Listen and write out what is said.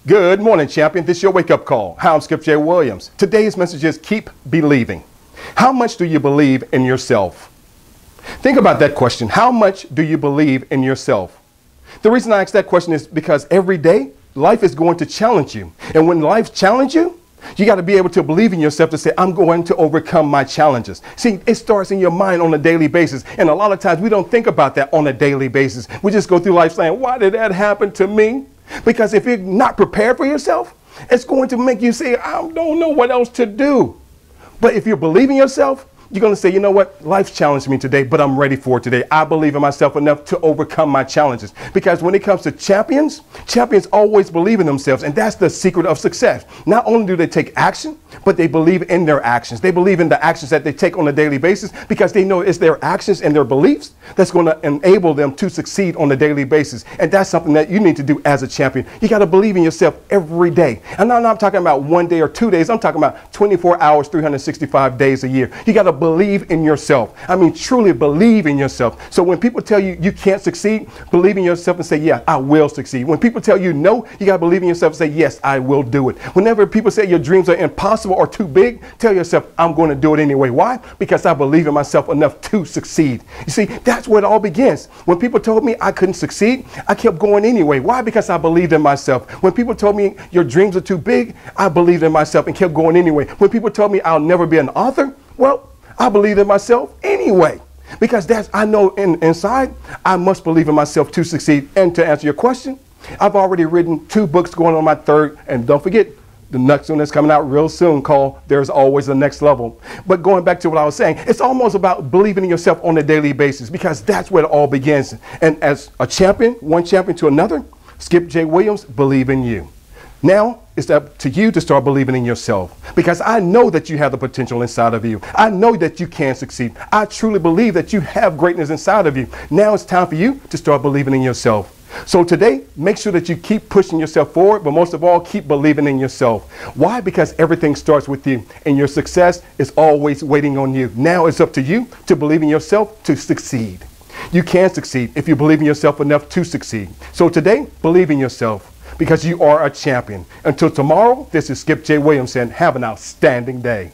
Good morning, champion. This is your wake-up call. Hi, I'm Skip J. Williams. Today's message is keep believing. How much do you believe in yourself? Think about that question. How much do you believe in yourself? The reason I ask that question is because every day, life is going to challenge you. And when life challenges you, you got to be able to believe in yourself to say, I'm going to overcome my challenges. See, it starts in your mind on a daily basis. And a lot of times we don't think about that on a daily basis. We just go through life saying, why did that happen to me? Because if you're not prepared for yourself, it's going to make you say, I don't know what else to do. But if you believe in yourself, you're going to say, you know what? Life challenged me today, but I'm ready for it today. I believe in myself enough to overcome my challenges. Because when it comes to champions, champions always believe in themselves. And that's the secret of success. Not only do they take action, but they believe in their actions. They believe in the actions that they take on a daily basis because they know it's their actions and their beliefs that's going to enable them to succeed on a daily basis. And that's something that you need to do as a champion. You got to believe in yourself every day. And I'm not talking about 1 day or 2 days. I'm talking about 24 hours, 365 days a year. You got to believe in yourself. I mean, truly believe in yourself. So when people tell you you can't succeed, believe in yourself and say, yeah, I will succeed. When people tell you no, you got to believe in yourself and say, yes, I will do it. Whenever people say your dreams are impossible or too big, tell yourself, I'm going to do it anyway. Why? Because I believe in myself enough to succeed. You see, that's where it all begins. When people told me I couldn't succeed, I kept going anyway. Why? Because I believed in myself. When people told me your dreams are too big, I believed in myself and kept going anyway. When people told me I'll never be an author, well, I believe in myself anyway, because I know inside I must believe in myself to succeed. And to answer your question, I've already written 2 books going on my 3rd. And don't forget, the next one that's coming out real soon called There's Always a Next Level. But going back to what I was saying, it's almost about believing in yourself on a daily basis, because that's where it all begins. And as a champion, one champion to another, Skip J. Williams, believe in you. Now it's up to you to start believing in yourself, because I know that you have the potential inside of you. I know that you can succeed. I truly believe that you have greatness inside of you. Now it's time for you to start believing in yourself. So today, make sure that you keep pushing yourself forward, but most of all, keep believing in yourself. Why? Because everything starts with you, and your success is always waiting on you. Now it's up to you to believe in yourself to succeed. You can succeed if you believe in yourself enough to succeed. So today, believe in yourself, because you are a champion. Until tomorrow, this is Skip J. Williams saying, have an outstanding day.